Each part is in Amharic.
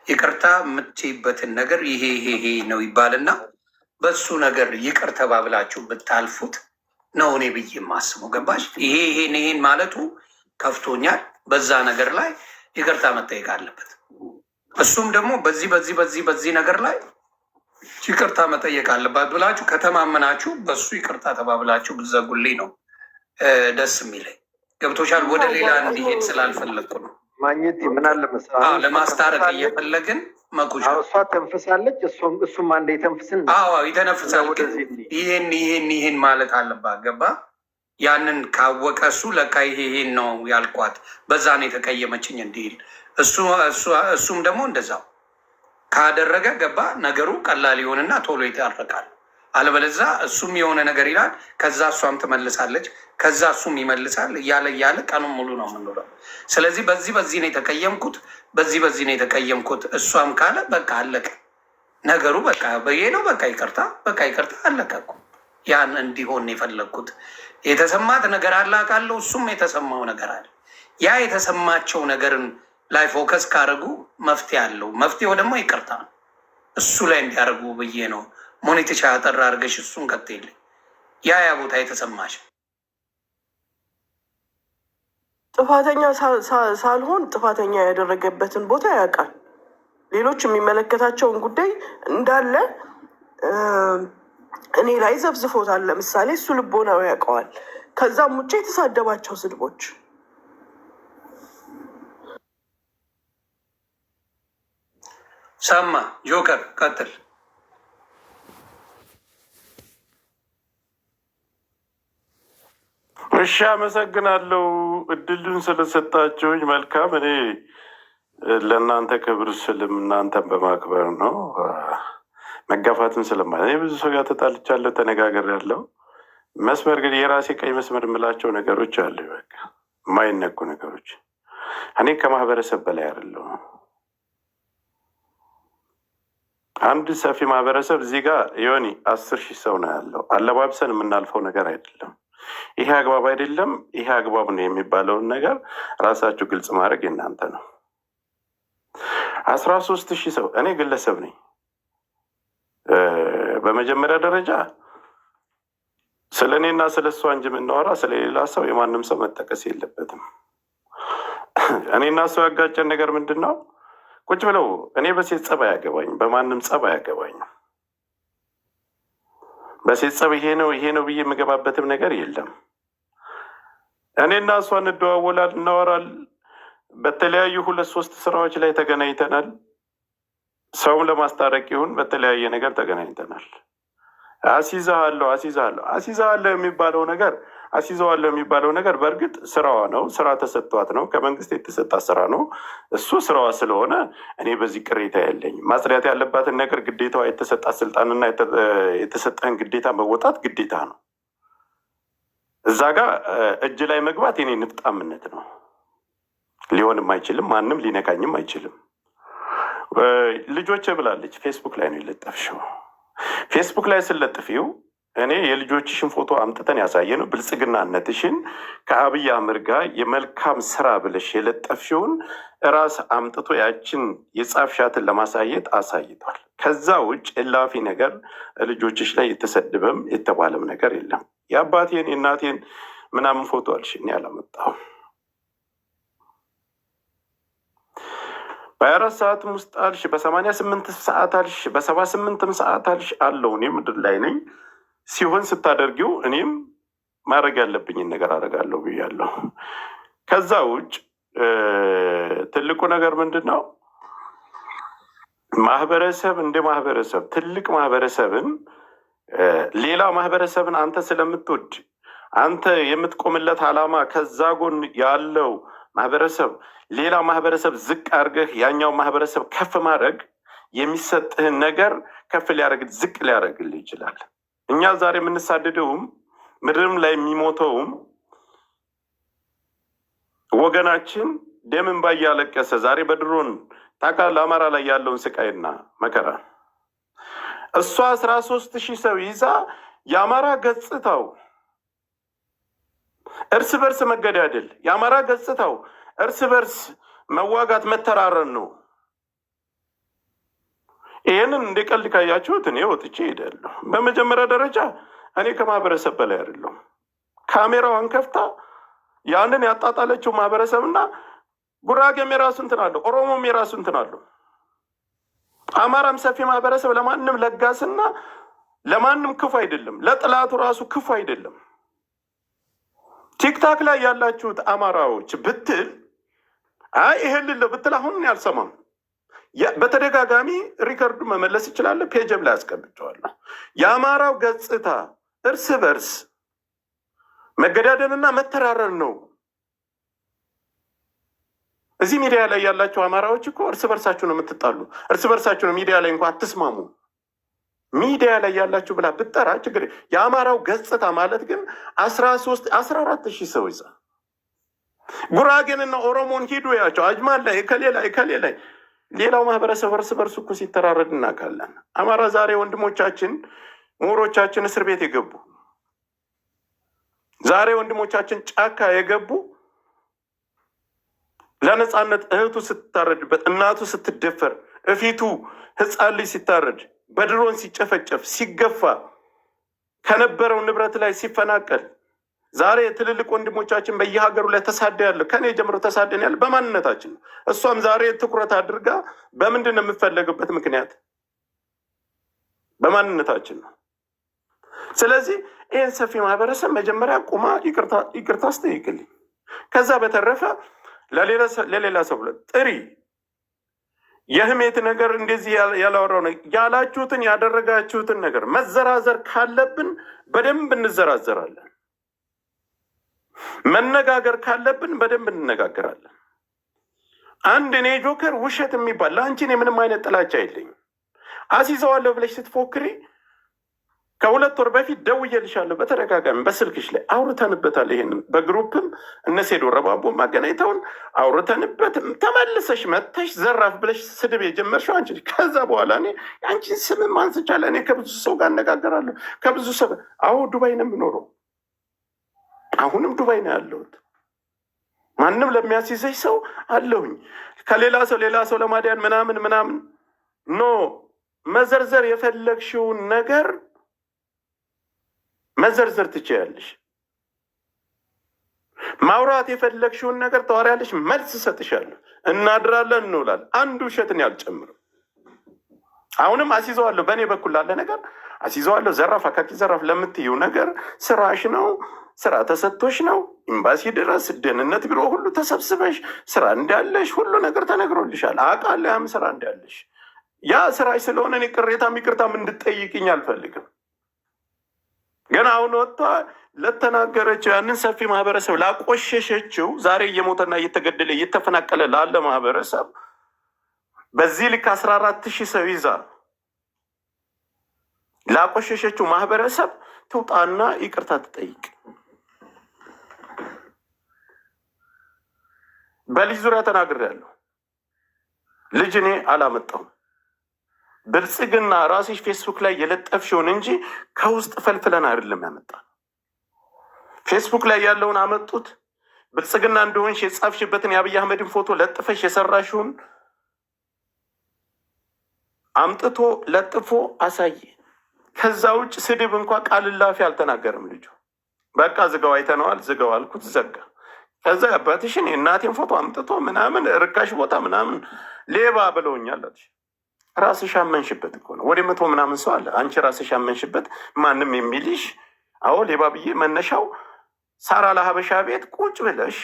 ይቅርታ የምትይበትን ነገር ይሄ ነው ይባልና በሱ ነገር ይቅር ተባብላችሁ ብታልፉት ነው እኔ ብዬ የማስበው። ገባሽ? ይሄን ማለቱ ከፍቶኛል። በዛ ነገር ላይ ይቅርታ መጠየቅ አለበት። እሱም ደግሞ በዚህ ነገር ላይ ይቅርታ መጠየቅ አለባት ብላችሁ ከተማመናችሁ በሱ ይቅርታ ተባብላችሁ ብትዘጉልኝ ነው ደስ የሚለኝ። ገብቶሻል? ወደ ሌላ እንዲሄድ ስላልፈለግኩ ነው። ማግኘት ምን አለ መሰለህ፣ ለማስታረቅ እየፈለግን መኩሻ እሷ ተንፍሳለች፣ እሱም አንዴ ተንፍስን ይተነፍሳል። ይሄን ማለት አለባት። ገባ? ያንን ካወቀ እሱ ለካ ይሄን ነው ያልኳት፣ በዛ ነው የተቀየመችኝ እንዲል እሱም ደግሞ እንደዛው ካደረገ ገባ ነገሩ ቀላል ይሆንና ቶሎ ይታረቃል። አለበለዛ እሱም የሆነ ነገር ይላል፣ ከዛ እሷም ትመልሳለች፣ ከዛ እሱም ይመልሳል እያለ ቀኑን ሙሉ ነው የምንውለው። ስለዚህ በዚህ ነው የተቀየምኩት፣ በዚህ ነው የተቀየምኩት። እሷም ካለ በቃ አለቀ ነገሩ። በቃ በዬ ነው በቃ ይቅርታ አለቀ እኮ። ያን እንዲሆን የፈለግኩት የተሰማት ነገር አለ አውቃለሁ። እሱም የተሰማው ነገር አለ። ያ የተሰማቸው ነገርን ላይ ፎከስ ካደረጉ መፍትሄ አለው። መፍትሄው ደግሞ ይቅርታ ነው። እሱ ላይ እንዲያደርጉ ብዬ ነው። ሞኔቲሻ አጠር አድርገሽ እሱን ቀጥይልኝ። ያ ቦታ የተሰማሽ ጥፋተኛ ሳልሆን ጥፋተኛ ያደረገበትን ቦታ ያውቃል። ሌሎች የሚመለከታቸውን ጉዳይ እንዳለ እኔ ላይ ዘብዝፎታል። ለምሳሌ እሱ ልቦናው ያውቀዋል። ከዛም ውጭ የተሳደባቸው ስድቦች ሰማ። ጆከር ቀጥል። እሺ፣ አመሰግናለሁ እድሉን ስለሰጣችሁኝ። መልካም። እኔ ለእናንተ ክብር ስልም እናንተን በማክበር ነው፣ መጋፋትን ስለማ እኔ ብዙ ሰው ጋር ተጣልቻለሁ፣ ተነጋግሬያለሁ። መስመር ግን የራሴ ቀይ መስመር የምላቸው ነገሮች አሉ። በቃ የማይነኩ ነገሮች። እኔ ከማህበረሰብ በላይ አይደለሁም። አንድ ሰፊ ማህበረሰብ እዚህ ጋር ዮኒ 10,000 ሰው ነው ያለው። አለባብሰን የምናልፈው ነገር አይደለም። ይሄ አግባብ አይደለም፣ ይሄ አግባብ ነው የሚባለውን ነገር ራሳችሁ ግልጽ ማድረግ የእናንተ ነው። 13,000 ሰው እኔ ግለሰብ ነኝ። በመጀመሪያ ደረጃ ስለ እኔና ስለ እሷ እንጂ የምናወራ ስለሌላ ሰው የማንም ሰው መጠቀስ የለበትም። እኔና ሰው ያጋጨን ነገር ምንድን ነው? ቁጭ ብለው እኔ በሴት ጸብ አያገባኝም፣ በማንም ጸብ አያገባኝም። በሴት ጸብ ይሄ ነው ብዬ የምገባበትም ነገር የለም። እኔና እሷ እንደዋወላል፣ እናወራል። በተለያዩ 2-3 ስራዎች ላይ ተገናኝተናል። ሰውም ለማስታረቅ ይሁን በተለያየ ነገር ተገናኝተናል። አሲዛለሁ የሚባለው ነገር በእርግጥ ስራዋ ነው። ስራ ተሰጥቷት ነው። ከመንግስት የተሰጣ ስራ ነው። እሱ ስራዋ ስለሆነ እኔ በዚህ ቅሬታ የለኝም። ማጽዳት ያለባትን ነገር ግዴታዋ፣ የተሰጣት ስልጣንና የተሰጠህን ግዴታ መወጣት ግዴታ ነው። እዛ ጋር እጅ ላይ መግባት የኔ ንፍጣምነት ነው። ሊሆንም አይችልም። ማንም ሊነካኝም አይችልም። ልጆች ብላለች። ፌስቡክ ላይ ነው የለጠፍሽው። ፌስቡክ ላይ ስለጥፊው እኔ የልጆችሽን ፎቶ አምጥተን ያሳየ ነው። ብልጽግናነትሽን ከአብይ አህመድ ጋር የመልካም ስራ ብለሽ የለጠፍሽውን ራስ አምጥቶ ያችን የጻፍሻትን ለማሳየት አሳይቷል። ከዛ ውጭ እላፊ ነገር ልጆችሽ ላይ የተሰደበም የተባለም ነገር የለም። የአባቴን የእናቴን ምናምን ፎቶ አልሽ፣ እኔ አላመጣሁም። በ24 ሰዓትም ውስጥ አልሽ፣ በ88 ሰዓት አልሽ፣ በ78 ሰዓት አልሽ አለው። እኔ ምድር ላይ ነኝ። ሲሆን ስታደርጊው እኔም ማድረግ ያለብኝን ነገር አደርጋለሁ ብያለሁ። ከዛ ውጭ ትልቁ ነገር ምንድን ነው? ማህበረሰብ እንደ ማህበረሰብ ትልቅ ማህበረሰብን ሌላ ማህበረሰብን አንተ ስለምትወድ አንተ የምትቆምለት ዓላማ ከዛ ጎን ያለው ማህበረሰብ ሌላ ማህበረሰብ ዝቅ አድርገህ ያኛው ማህበረሰብ ከፍ ማድረግ የሚሰጥህን ነገር ከፍ ሊያደርግ ዝቅ ሊያደርግልህ ይችላል። እኛ ዛሬ የምንሳደደውም ምድርም ላይ የሚሞተውም ወገናችን ደም እንባ እያለቀሰ ዛሬ በድሮን ታውቃለህ፣ አማራ ላይ ያለውን ስቃይና መከራ እሷ 13,000 ሰው ይዛ የአማራ ገጽታው እርስ በርስ መገዳደል፣ የአማራ ገጽታው እርስ በርስ መዋጋት፣ መተራረን ነው። ይህንን እንደ ቀልድ ካያችሁት እኔ ወጥቼ ሄዳለሁ። በመጀመሪያ ደረጃ እኔ ከማህበረሰብ በላይ አይደለሁም። ካሜራዋን ከፍታ ያንን ያጣጣለችው ማህበረሰብና ጉራጌም የራሱ እንትን አለው፣ ኦሮሞም የራሱ እንትን አለው። አማራም ሰፊ ማህበረሰብ ለማንም ለጋስና ለማንም ክፉ አይደለም፣ ለጥላቱ ራሱ ክፉ አይደለም። ቲክታክ ላይ ያላችሁት አማራዎች ብትል አይ ይሄን ልለ ብትል አሁን ያልሰማም በተደጋጋሚ ሪከርዱ መመለስ ይችላል። ፔጅም ላይ አስቀምጨዋለሁ። የአማራው ገጽታ እርስ በርስ መገዳደልና መተራረር ነው። እዚህ ሚዲያ ላይ ያላችሁ አማራዎች እኮ እርስ በርሳችሁ ነው የምትጣሉ። እርስ በርሳችሁ ነው ሚዲያ ላይ እንኳ አትስማሙ። ሚዲያ ላይ ያላችሁ ብላ ብጠራ ችግር። የአማራው ገጽታ ማለት ግን 14 ሺህ ሰው ይዛ ጉራጌንና ኦሮሞን ሂዱ ያቸው አጅማን ላይ ከሌ ላይ ሌላው ማህበረሰብ እርስ በርሱ እኮ ሲተራረድ እናውቃለን። አማራ ዛሬ ወንድሞቻችን ምሁሮቻችን እስር ቤት የገቡ ዛሬ ወንድሞቻችን ጫካ የገቡ ለነጻነት እህቱ ስትታረድበት እናቱ ስትደፈር እፊቱ ህፃን ልጅ ሲታረድ በድሮን ሲጨፈጨፍ ሲገፋ ከነበረው ንብረት ላይ ሲፈናቀል ዛሬ ትልልቅ ወንድሞቻችን በየሀገሩ ላይ ተሳደ ያለ ከኔ ጀምሮ ተሳደን ያለ በማንነታችን ነው። እሷም ዛሬ ትኩረት አድርጋ በምንድን ነው የምፈለግበት ምክንያት በማንነታችን ነው። ስለዚህ ይህን ሰፊ ማህበረሰብ መጀመሪያ ቁማ ይቅርታ አስጠይቅልኝ። ከዛ በተረፈ ለሌላ ሰው ጥሪ የህሜት ነገር እንደዚህ ያላወራው ነው ያላችሁትን ያደረጋችሁትን ነገር መዘራዘር ካለብን በደንብ እንዘራዘራለን። መነጋገር ካለብን በደንብ እንነጋገራለን። አንድ እኔ ጆከር ውሸት የሚባል ለአንቺ እኔ ምንም አይነት ጥላቻ የለኝም። አስይዘዋለሁ ብለሽ ስትፎክሪ ከ2 ወር በፊት ደውዬልሻለሁ በተደጋጋሚ በስልክሽ ላይ አውርተንበታል። ይሄንን በግሩፕም እነሴዶ ረባቦ ማገናኝተውን አውርተንበት ተመልሰሽ መጥተሽ ዘራፍ ብለሽ ስድብ የጀመርሽው አንቺ። ከዛ በኋላ እኔ አንቺን ስምም አንስቻለሁ። እኔ ከብዙ ሰው ጋር እነጋገራለሁ ከብዙ ሰው። ዱባይ ነው የምኖረው። አሁንም ዱባይ ነው ያለሁት። ማንም ለሚያስይዘሽ ሰው አለሁኝ። ከሌላ ሰው ለማዳን ምናምን ኖ መዘርዘር የፈለግሽውን ነገር መዘርዘር ትችያለሽ። ማውራት የፈለግሽውን ነገር ታወሪያለሽ፣ መልስ እሰጥሻለሁ። እናድራለን እንውላለን። አንዱ ውሸትን ያልጨምርም። አሁንም አስይዘዋለሁ በእኔ በኩል ላለ ነገር አስይዘዋለሁ። ዘራፍ አካኪ ዘራፍ ለምትይው ነገር ስራሽ ነው፣ ስራ ተሰጥቶሽ ነው። ኤምባሲ ድረስ ደህንነት ቢሮ ሁሉ ተሰብስበሽ ስራ እንዳለሽ ሁሉ ነገር ተነግሮልሻል። አውቃለሁ ያም ስራ እንዳለሽ። ያ ስራሽ ስለሆነ እኔ ይቅርታም እንድጠይቅኝ አልፈልግም። ግን አሁን ወጥታ ለተናገረችው ያንን ሰፊ ማህበረሰብ ላቆሸሸችው ዛሬ እየሞተና እየተገደለ እየተፈናቀለ ላለ ማህበረሰብ በዚህ ልክ 14 ሺህ ሰው ይዛ ላቆሸሸችው ማህበረሰብ ትውጣና ይቅርታ ትጠይቅ። በልጅ ዙሪያ ተናግሬያለሁ። ልጅ እኔ አላመጣሁም። ብልጽግና ራስሽ ፌስቡክ ላይ የለጠፍሽውን እንጂ ከውስጥ ፈልፍለን አይደለም ያመጣ። ፌስቡክ ላይ ያለውን አመጡት። ብልጽግና እንደሆንሽ የጻፍሽበትን የአብይ አህመድን ፎቶ ለጥፈሽ የሰራሽውን አምጥቶ ለጥፎ አሳየ። ከዛ ውጭ ስድብ እንኳ ቃል ላፊ አልተናገርም ልጁ። በቃ ዝጋው፣ አይተነዋል፣ ዝጋው አልኩት፣ ዘጋ። ከዛ አባትሽን የእናቴን ፎቶ አምጥቶ ምናምን ርካሽ ቦታ ምናምን ሌባ ብለውኛል አለሽ። ራስሽ አመንሽበት እኮ ነው። ወደ 100 ምናምን ሰው አለ። አንቺ ራስሽ አመንሽበት። ማንም የሚልሽ አዎ ሌባ ብዬ መነሻው ሳራ ለሀበሻ ቤት ቁጭ ብለሽ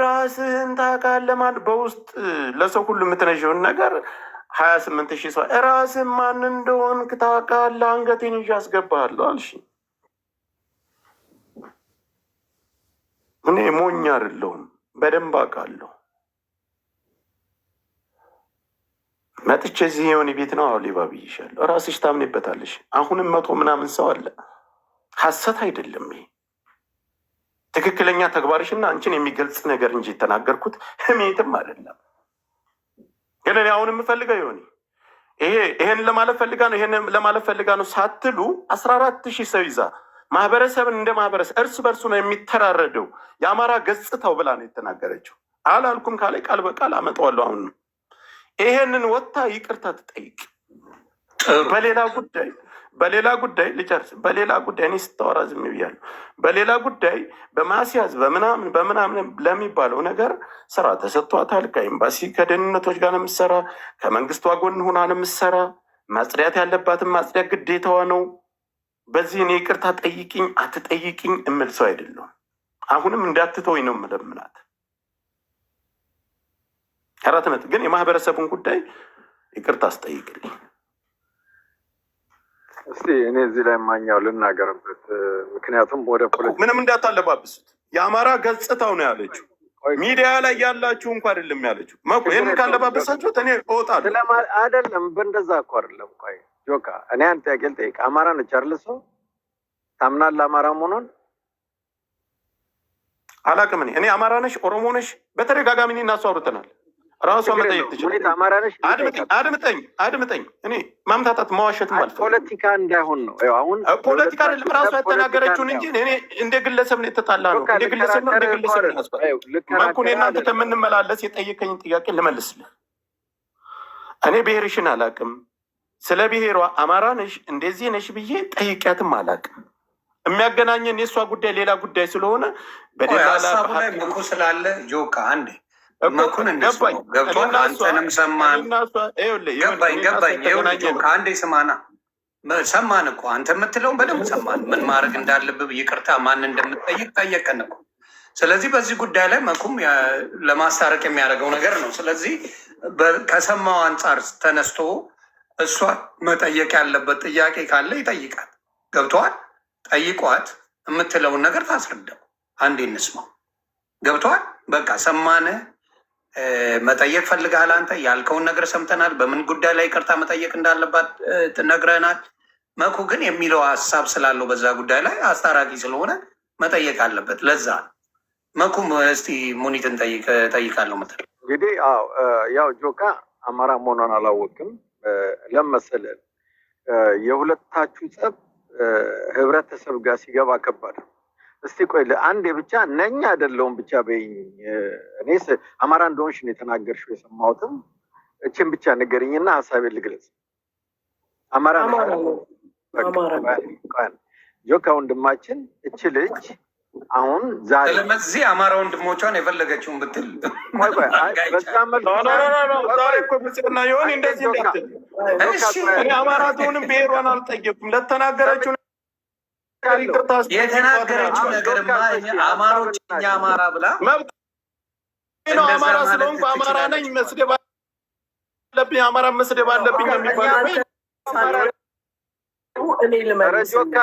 ራስህን ታውቃለህ ማለት በውስጥ ለሰው ሁሉ የምትነዥውን ነገር 28 ሺህ ሰው ራስህን ማን እንደሆንክ ታውቃለህ፣ አንገቴን ይዤ አስገባሃለሁ አልሽ። እኔ ሞኝ አይደለሁም፣ በደንብ አውቃለሁ። መጥቼ እዚህ የሆነ ቤት ነው ሌባ ብዬሻለሁ። ራስሽ ታምኔበታለሽ። አሁንም 100 ምናምን ሰው አለ። ሐሰት አይደለም ይሄ ትክክለኛ ተግባርሽና አንቺን የሚገልጽ ነገር እንጂ የተናገርኩት ህሜትም አይደለም። ግን እኔ አሁን የምፈልገው ይሆን ይሄን ለማለት ፈልጋ ነው፣ ይሄን ለማለት ፈልጋ ነው ሳትሉ 14 ሺህ ሰው ይዛ ማህበረሰብን እንደ ማህበረሰብ እርስ በርሱ ነው የሚተራረደው የአማራ ገጽታው ብላ ነው የተናገረችው። አላልኩም ካለ ቃል በቃል አመጣዋለሁ። አሁን ይሄንን ወጥታ ይቅርታ ትጠይቅ። በሌላ ጉዳይ ልጨርስ። በሌላ ጉዳይ እኔ ስታወራ ዝም ብያለሁ። በሌላ ጉዳይ በማስያዝ በምናምን ለሚባለው ነገር ስራ ተሰጥቷታል። ከኤምባሲ ከደህንነቶች ጋር ነው የምትሰራ። ከመንግስቷ ጎን ሆና ነው የምትሰራ። ማጽዳት ያለባትን ማጽዳት ግዴታዋ ነው። በዚህ እኔ ይቅርታ ጠይቅኝ አትጠይቅኝ እምል ሰው አይደለሁም። አሁንም እንዳትተወኝ ነው የምለምናት። 4 ነጥብ ግን የማህበረሰቡን ጉዳይ ይቅርታ አስጠይቅልኝ። እስቲ እኔ እዚህ ላይ ማኛው ልናገርበት። ምክንያቱም ወደ ምንም እንዳታለባብሱት የአማራ ገጽታው ነው ያለችው። ሚዲያ ላይ ያላችሁ እንኳ አይደለም ያለችው። ይህንን ካለባበሳችሁት እኔ እወጣለሁ። አይደለም በእንደዛ እኮ አይደለም። ቆይ ጆካ፣ እኔ አንድ ጥያቄ ልጠይቅ። አማራ ነች አይደል? ሰው ታምናለህ አማራ መሆኑን? አላውቅም። እኔ አማራ ነሽ ኦሮሞ ነሽ በተደጋጋሚ እኔ እና እሷ አውርተናል። ራሷ መጠየቅ ትችላለች። አድምጠኝ። እኔ ማምታታት መዋሸትም አልፈልግም። ፖለቲካ እንዳይሆን ነው። አሁን ፖለቲካ አይደለም ራሷ የተናገረችውን እንጂ እኔ እንደ ግለሰብ ነው የተጣላ ነው። እንደ ግለሰብ ነው መኩን እናንተ ከምንመላለስ የጠየቀኝን ጥያቄ ልመልስልህ። እኔ ብሔርሽን አላውቅም። ስለ ብሔሯ አማራ ነሽ እንደዚህ ነሽ ብዬ ጠይቂያትም አላውቅም። የሚያገናኘን የእሷ ጉዳይ ሌላ ጉዳይ ስለሆነ ሀሳቡ ላይ መኩ ስላለ ጆካ አንዴ መኩን ገብቶን አንተንም ሰማን። ገባኝ። ከአንዴ ስማና ሰማን እኮ አንተ የምትለውን በደንብ ሰማን። ምን ማድረግ እንዳለብህ ይቅርታ ማን እንደምትጠይቅ ጠየቀን እኮ። ስለዚህ በዚህ ጉዳይ ላይ መኩም ለማስታረቅ የሚያደርገው ነገር ነው። ስለዚህ ከሰማው አንጻር ተነስቶ እሷ መጠየቅ ያለበት ጥያቄ ካለ ይጠይቃል። ገብተዋል። ጠይቋት የምትለውን ነገር ታስረዳው። አንዴ እንስማው። ገብተዋል። በቃ ሰማን። መጠየቅ ፈልገሃል። አንተ ያልከውን ነገር ሰምተናል። በምን ጉዳይ ላይ ይቅርታ መጠየቅ እንዳለባት ነግረናል። መኩ ግን የሚለው ሀሳብ ስላለው በዛ ጉዳይ ላይ አስታራቂ ስለሆነ መጠየቅ አለበት። ለዛ መኩም እስቲ ሙኒትን ጠይቃለሁ ምትል እንግዲህ ያው ጆካ አማራ መሆኗን አላወቅም። ለመሰለን የሁለታችሁ ጸብ ህብረተሰብ ጋር ሲገባ ከባድ ነው። እስቲ ቆይ አንዴ ብቻ ነኝ አይደለሁም ብቻ በይኝ። እኔስ አማራ እንደሆንሽ ነው የተናገርሽው የሰማሁትም። እችን ብቻ ንገሪኝና ሀሳቤን ልግለጽ። አማራ ጆካ ወንድማችን፣ እች ልጅ አሁን ዛሬ ስለዚህ አማራ ወንድሞቿን የፈለገችውን ብትል ብጽና የሆን እንደዚህ አማራ ትሆንም ብሔሯን አልጠየቁም። ለተናገረችው የተናገረችው ነገርማ አማሮች እኛ አማራ ብላ ነው። አማራ ስለሆንኩ አማራ ነኝ መስደብ አለብኝ፣ አማራ መስደብ አለብኝ የሚባለው እኔ ልመልስ እኛ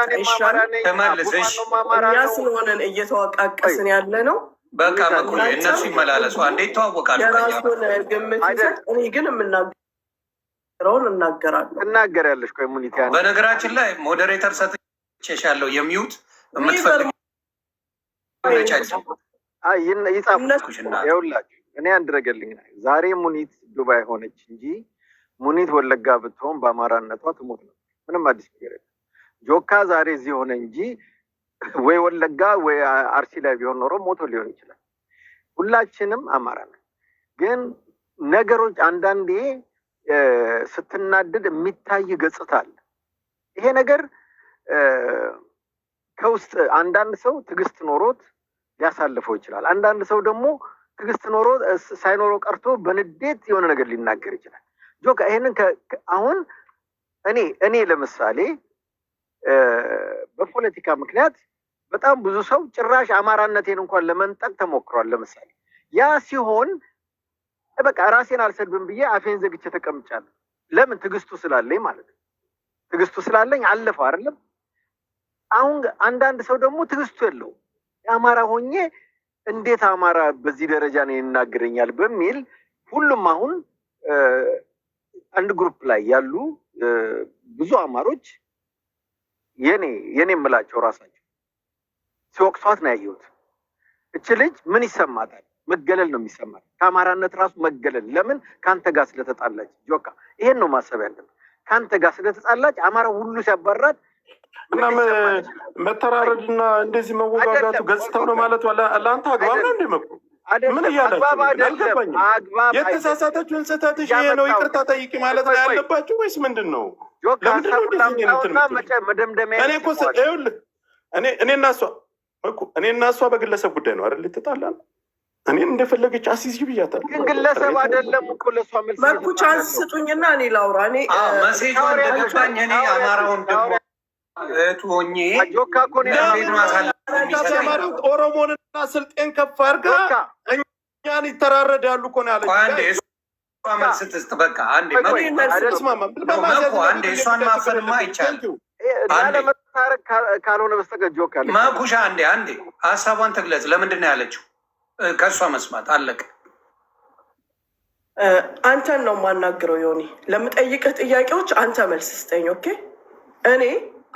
ስለሆነን እየተወቃቀስን ያለ ነው። በቃ መኩ እነሱ ይመላለሱ። አንዴ ይተዋወቃሉ። የራሱን ግምት ይሰጥ። እኔ ግን የምናገረውን እናገራለሁ። እናገሪያለሽ። ቆይ ሙኒት በነገራችን ላይ ሞዴሬተር ሰጥቼሻለሁ። የሚዩት የምትፈልግ ይኸውላችሁ እኔ አንድረገልኝ ዛሬ ሙኒት ዱባይ ሆነች እንጂ ሙኒት ወለጋ ብትሆን በአማራነቷ ትሞት ነው። ምንም አዲስ ነገር የለም። ጆካ ዛሬ እዚህ ሆነ እንጂ ወይ ወለጋ ወይ አርሲ ላይ ቢሆን ኖሮ ሞቶ ሊሆን ይችላል። ሁላችንም አማራ ነን። ግን ነገሮች አንዳንዴ ስትናደድ የሚታይ ገጽታ አለ። ይሄ ነገር ከውስጥ አንዳንድ ሰው ትዕግስት ኖሮት ሊያሳልፈው ይችላል። አንዳንድ ሰው ደግሞ ትዕግስት ኖሮ ሳይኖረው ቀርቶ በንዴት የሆነ ነገር ሊናገር ይችላል። ጆካ ይሄንን አሁን እኔ ለምሳሌ በፖለቲካ ምክንያት በጣም ብዙ ሰው ጭራሽ አማራነቴን እንኳን ለመንጠቅ ተሞክሯል። ለምሳሌ ያ ሲሆን በቃ ራሴን አልሰድብም ብዬ አፌን ዘግቼ ተቀምጫለሁ። ለምን? ትዕግስቱ ስላለኝ ማለት ነው። ትዕግስቱ ስላለኝ አለፈ አይደለም። አሁን አንዳንድ ሰው ደግሞ ትዕግስቱ የለውም። የአማራ ሆኜ እንዴት አማራ በዚህ ደረጃ ነው ይናገረኛል በሚል ሁሉም አሁን አንድ ግሩፕ ላይ ያሉ ብዙ አማሮች የኔ የምላቸው ራሳቸው ሲወቅሷት ነው ያየሁት። እች ልጅ ምን ይሰማታል? መገለል ነው የሚሰማት። ከአማራነት ራሱ መገለል። ለምን? ከአንተ ጋር ስለተጣላች። ጆካ ይሄን ነው ማሰብ ያለብን። ከአንተ ጋር ስለተጣላች አማራ ሁሉ ሲያባራት እና መተራረድና እንደዚህ መወጋጋቱ ገጽታው ነው ማለት ለአንተ አግባብ ነው እንደ መኩ ምን እያላችሁ የተሳሳተችውን ስህተትሽ ይሄ ነው ይቅርታ ጠይቂ ማለት ነው ያለባችሁ ወይስ ምንድን ነው? እኔና እሷ በግለሰብ ጉዳይ ነው አይደል የተጣላ ነው። እኔን እንደፈለገች አሲዝ ብያታለሁ። ግን ግለሰብ አይደለም እኮ ለእሷ መልስ መልኩ ቻንስ ስጡኝና እኔ ላውራ። እኔ መሴጇ እንደገባኝ እኔ አማራውን ደግሞ ሆኜ ጆካ እኮ ኦሮሞንና ስልጤን ከፍ አድርጋ እኛን ይተራረዳሉ እኮ ነው ያለች። መልስ ትስጥ በቃ አንዴ እሷን ማፈንማ አይቻልም ለመታረቅ ካልሆነ በስተቀር ጆካ መኩሻ አንዴ ሀሳቧን ትግለጽ። ለምንድን ነው ያለችው? ከእሷ መስማት አለቀ። አንተን ነው የማናግረው ዮኒ። ለምጠይቅህ ጥያቄዎች አንተ መልስ ስጠኝ። ኦኬ እኔ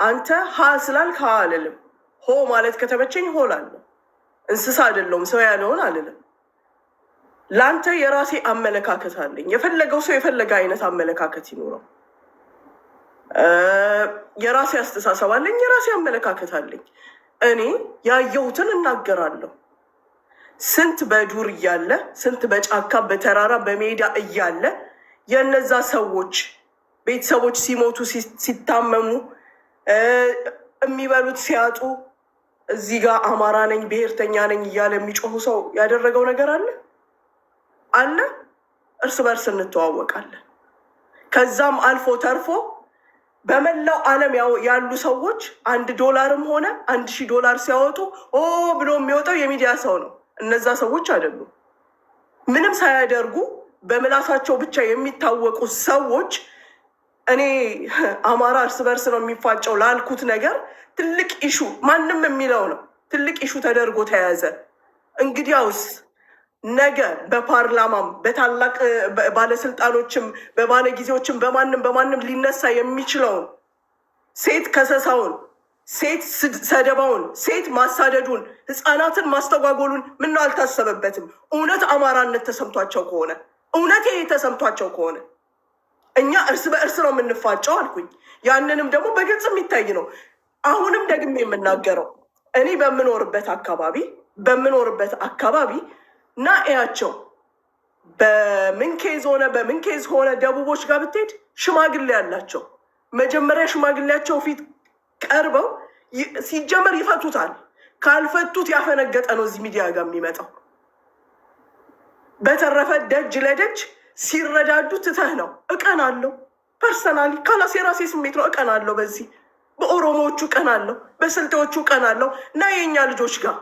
አንተ ሀ ስላልክ ሀ አልልም። ሆ ማለት ከተመቸኝ ሆ ላለሁ። እንስሳ አይደለሁም፣ ሰው ያለውን አልልም። ለአንተ የራሴ አመለካከት አለኝ። የፈለገው ሰው የፈለገ አይነት አመለካከት ይኖረው። የራሴ አስተሳሰብ አለኝ፣ የራሴ አመለካከት አለኝ። እኔ ያየሁትን እናገራለሁ። ስንት በዱር እያለ ስንት በጫካ በተራራ በሜዳ እያለ የነዛ ሰዎች ቤተሰቦች ሲሞቱ ሲታመሙ የሚበሉት ሲያጡ እዚህ ጋር አማራ ነኝ ብሔርተኛ ነኝ እያለ የሚጮሁ ሰው ያደረገው ነገር አለ። እርስ በርስ እንተዋወቃለን። ከዛም አልፎ ተርፎ በመላው ዓለም ያሉ ሰዎች $1 ሆነ $1000 ሲያወጡ ብሎ የሚወጣው የሚዲያ ሰው ነው። እነዛ ሰዎች አይደሉም። ምንም ሳያደርጉ በምላሳቸው ብቻ የሚታወቁ ሰዎች እኔ አማራ እርስ በርስ ነው የሚፋጨው ላልኩት ነገር ትልቅ ኢሹ ማንም የሚለው ነው። ትልቅ ኢሹ ተደርጎ ተያዘ። እንግዲያውስ ነገ በፓርላማም በታላቅ ባለስልጣኖችም በባለጊዜዎችም በማንም ሊነሳ የሚችለውን ሴት ከሰሳውን፣ ሴት ሰደባውን፣ ሴት ማሳደዱን፣ ህፃናትን ማስተጓጎሉን ምነው አልታሰበበትም? እውነት አማራነት ተሰምቷቸው ከሆነ እውነት ይሄ ተሰምቷቸው ከሆነ እኛ እርስ በእርስ ነው የምንፋጨው አልኩኝ። ያንንም ደግሞ በግልጽ የሚታይ ነው። አሁንም ደግሜ የምናገረው እኔ በምኖርበት አካባቢ እና እያቸው በምን ኬዝ ሆነ ደቡቦች ጋር ብትሄድ ሽማግሌ ያላቸው መጀመሪያ ሽማግሌያቸው ፊት ቀርበው ሲጀመር ይፈቱታል። ካልፈቱት ያፈነገጠ ነው እዚህ ሚዲያ ጋር የሚመጣው። በተረፈ ደጅ ለደጅ ሲረዳዱ ትተህ ነው። እቀን አለው ፐርሰናሊ ካላስ የራሴ ስሜት ነው። እቀን አለው በዚህ በኦሮሞዎቹ ቀን አለው፣ በስልጤዎቹ ቀን አለው እና የኛ ልጆች ጋር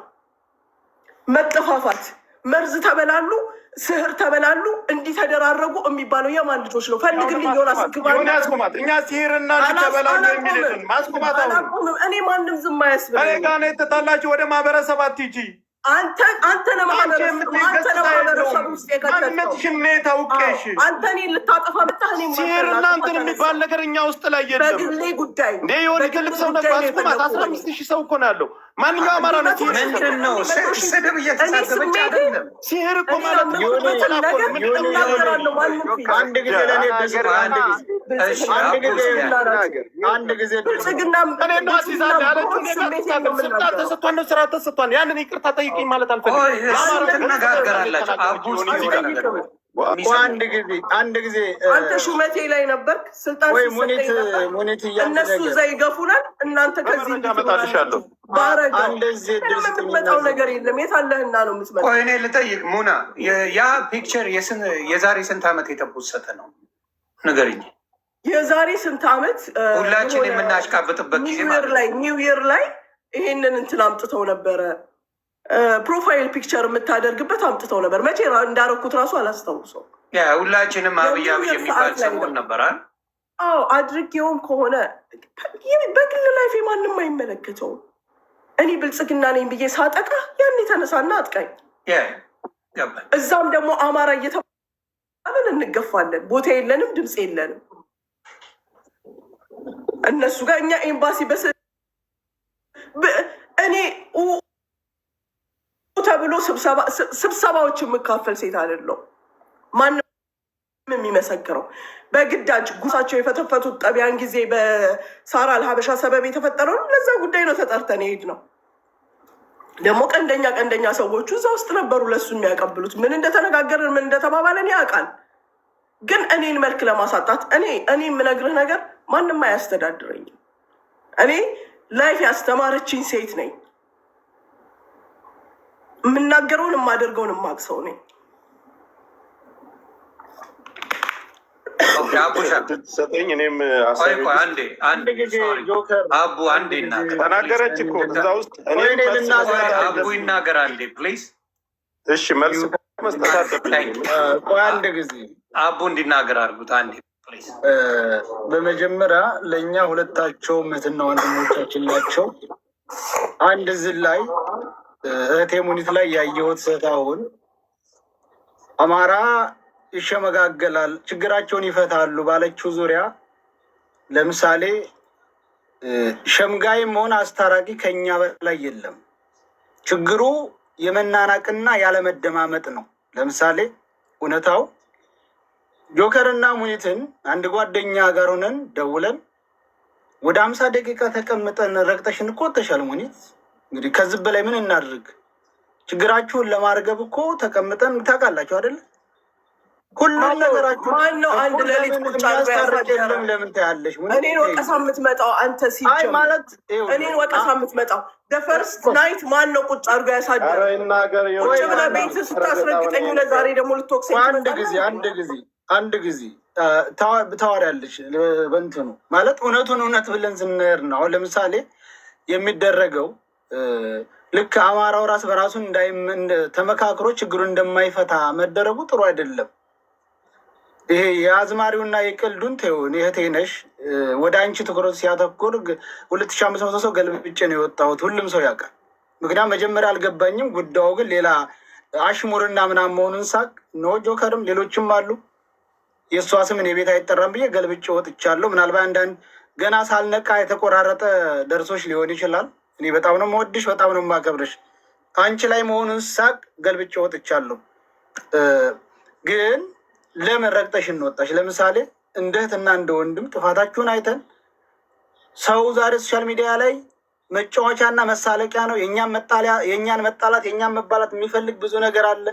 መጠፋፋት፣ መርዝ ተበላሉ፣ ስህር ተበላሉ፣ እንዲህ ተደራረጉ የሚባለው የማን ልጆች ነው? ፈልግልኝ ዮናስ ግባና ያስቆማት። እኛ ሲህርና ተበላሉ የሚልን ማስቆማት እኔ ማንም ዝም አያስብልኝ። እኔ ጋር ነው የተጣላችሁ። ወደ ማህበረሰብ አትሂጂ። አንተ ለማህበረሰብ ውስጥ የከተተው አንተ እኔን ልታጠፋ መጣህ። ሲሄር እናንተን የሚባል ነገር እኛ ውስጥ ላይ የለም። በግሌ ጉዳይ እንዴ የሆነ ትልቅ ሰው ነበር። አስቆማት። 15,000 ሰው እኮ ነው ያለው። ማንኛው አማራ ነው ምንድን ነው ስድብ እየተሳደበች አይደለም። ሲሄር እኮ ማለት ነው። አንድ ጊዜ ስራ ተሰጥቷል። ያንን ይቅርታ ጠይቀኝ ማለት አልፈልግም። አንድ ጊዜ አንተ ሹመቴ ላይ ነበርክ፣ ስልጣን እነሱ እዛ ይገፉናል። እናንተ ከዚህ እንዳመጣልሻለሁ የምትመጣው ነገር የለም። የት አለህና ነው የምትመጣው? ቆይ እኔ ልጠይቅ ሙና፣ ያ ፒክቸር የዛሬ ስንት ዓመት የተፖሰተ ነው? ንገርኝ። የዛሬ ስንት ዓመት? ሁላችን የምናሽቃብጥበት ጊዜ ኒው ይር ላይ ይሄንን እንትን አምጥተው ነበረ። ፕሮፋይል ፒክቸር የምታደርግበት አምጥተው ነበር። መቼ እንዳረኩት ራሱ አላስታውሰው። ሁላችንም አብይ የሚባል ሰሞን ነበራል። አዎ አድርጌውም ከሆነ በግል ላይፌ ማንም አይመለከተውም። እኔ ብልጽግና ነኝ ብዬ ሳጠቃ ያን የተነሳና አጥቃኝ። እዛም ደግሞ አማራ እየተባለን እንገፋለን። ቦታ የለንም፣ ድምፅ የለንም። እነሱ ጋር እኛ ኤምባሲ እኔ ተብሎ ስብሰባዎች የምካፈል ሴት አይደለሁም። ማንም የሚመሰክረው በግዳጅ ጉሳቸው የፈተፈቱት ጠቢያን ጊዜ በሳራ አልሀበሻ ሰበብ የተፈጠረው ለዛ ጉዳይ ነው ተጠርተን ሄድ ነው። ደግሞ ቀንደኛ ሰዎቹ እዛ ውስጥ ነበሩ ለሱ የሚያቀብሉት። ምን እንደተነጋገርን ምን እንደተባባለን ያውቃል። ግን እኔን መልክ ለማሳጣት እኔ የምነግርህ ነገር ማንም አያስተዳድረኝም። እኔ ላይፍ ያስተማረችኝ ሴት ነኝ። የምናገረውን የማደርገውን የማውቅ ሰው ነኝ። ሰጠኝ እኔም አቡ አንዴ ተናገረች እኮ እዛ ውስጥ አቡ ይናገር አንዴ ፕሊዝ። እሺ መልስ መስጠት አለብኝ። አንድ ጊዜ አቡ እንዲናገር አድርጉት አንዴ ፕሊዝ። በመጀመሪያ ለእኛ ሁለታቸው እህትና ወንድሞቻችን ናቸው። አንድ ዝን ላይ እህቴ ሙኒት ላይ ያየሁት ስህተት አሁን አማራ ይሸመጋገላል ችግራቸውን ይፈታሉ ባለችው ዙሪያ ለምሳሌ ሸምጋይም ሆነ አስታራቂ ከኛ በላይ የለም። ችግሩ የመናናቅና ያለመደማመጥ ነው። ለምሳሌ እውነታው ጆከርና ሙኒትን አንድ ጓደኛ ጋር ሆነን ደውለን ወደ 50 ደቂቃ ተቀምጠን ረግጠሽን እኮ ወጥተሻል ሙኒት፣ እንግዲህ ከዚህ በላይ ምን እናድርግ? ችግራችሁን ለማርገብ እኮ ተቀምጠን ታውቃላችሁ አይደለ? ሁሉም ነገራችሁ ማነው አንድ ሌሊት ቁጭ አድርገን ለምን ታያለሽ? እኔን ወቀሳ የምትመጣው አንተ ሲጀምር ማለት እኔን ወቀሳ የምትመጣው ደፈርስት ናይት ማነው ቁጭ አድርጎ ያሳደረ? ቁጭ ብለህ ቤት ስታስረግጠኝ ለዛሬ ደግሞ ልትወቅሰኝ አንድ ጊዜ ታወሪያለሽ በእንትኑ ማለት እውነቱን እውነት ብለን ስንሄድ ነው። አሁን ለምሳሌ የሚደረገው ልክ አማራው ራስ በራሱን ተመካክሮ ችግሩን እንደማይፈታ መደረጉ ጥሩ አይደለም። ይሄ የአዝማሪውና የቀልዱን ተይውን። እህቴ ነሽ ወደ አንቺ ትኩረት ሲያተኩር 2500 ሰው ገልብጬ ነው የወጣሁት። ሁሉም ሰው ያውቃል። ምክንያቱም መጀመሪያ አልገባኝም ጉዳዩ ግን ሌላ አሽሙርና ምናምን መሆኑን ሳቅ ኖ ጆከርም ሌሎችም አሉ የእሷ ስም እኔ ቤት አይጠራም ብዬ ገልብጬ ወጥቻለሁ። ምናልባት አንዳንድ ገና ሳልነቃ የተቆራረጠ ደርሶች ሊሆን ይችላል። እኔ በጣም ነው የምወድሽ፣ በጣም ነው የማከብርሽ። አንቺ ላይ መሆኑን ሳቅ ገልብጬ ወጥቻለሁ። ግን ለምን ረግጠሽ እንወጣሽ? ለምሳሌ እንደ እህትና እንደ ወንድም ጥፋታችሁን አይተን ሰው ዛሬ ሶሻል ሚዲያ ላይ መጫወቻና መሳለቂያ ነው። የእኛን መጣላት የእኛን መባላት የሚፈልግ ብዙ ነገር አለ።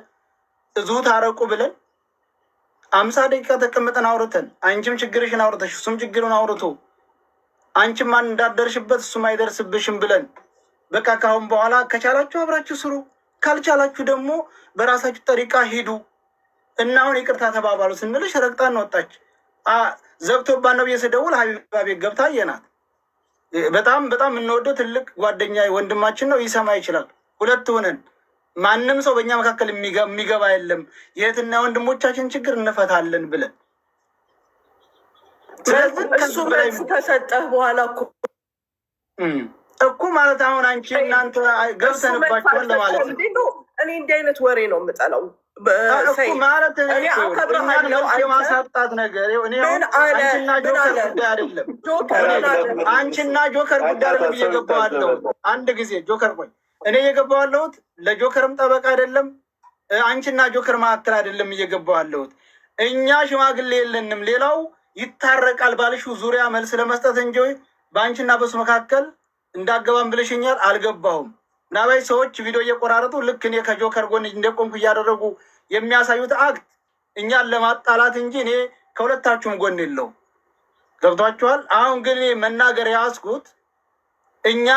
እዙ ታረቁ ብለን 50 ደቂቃ ተቀምጠን አውርተን አንቺም ችግርሽን አውርተሽ እሱም ችግሩን አውርቶ አንቺም ማን እንዳደርሽበት እሱም አይደርስብሽም ብለን በቃ ካሁን በኋላ ከቻላችሁ አብራችሁ ስሩ፣ ካልቻላችሁ ደግሞ በራሳችሁ ጠሪቃ ሂዱ እና አሁን ይቅርታ ተባባሉ ስንልሽ ረግጣን ወጣች። ዘግቶባን ነው ብዬ ስደውል ሀቢባ ቤት ገብታ አየናት። በጣም የምንወደው ትልቅ ጓደኛ ወንድማችን ነው፣ ይሰማ ይችላል። ሁለት ሆነን ማንም ሰው በእኛ መካከል የሚገባ የለም፣ የእህትና ወንድሞቻችን ችግር እንፈታለን ብለን እሱ መልስ ከሰጠህ በኋላ እኮ ማለት አሁን አንቺ እናንተ ገብተንባቸዋል ለማለት ነው። እኔ እንዲህ አይነት ወሬ ነው የምጠላው ማለት የማሳጣት ነገር አንቺና ጆከር ጉዳይ አይደለም። አንቺና ጆከር ጉዳይ አይደለም እየገባዋለሁ። አንድ ጊዜ ጆከር ቆይ፣ እኔ እየገባዋለሁት ለጆከርም ጠበቃ አይደለም፣ አንቺና ጆከር መካከል አይደለም እየገባዋለሁት። እኛ ሽማግሌ የለንም፣ ሌላው ይታረቃል ባልሽው ዙሪያ መልስ ለመስጠት እንጂ በአንቺና በሱ መካከል እንዳገባም ብለሽኛል። አልገባሁም። ናባይ ሰዎች ቪዲዮ እየቆራረጡ ልክ እኔ ከጆከር ጎን እንደቆምኩ እያደረጉ የሚያሳዩት አክት እኛን ለማጣላት እንጂ እኔ ከሁለታችሁም ጎን የለው። ገብቷችኋል? አሁን ግን እኔ መናገር ያስኩት እኔ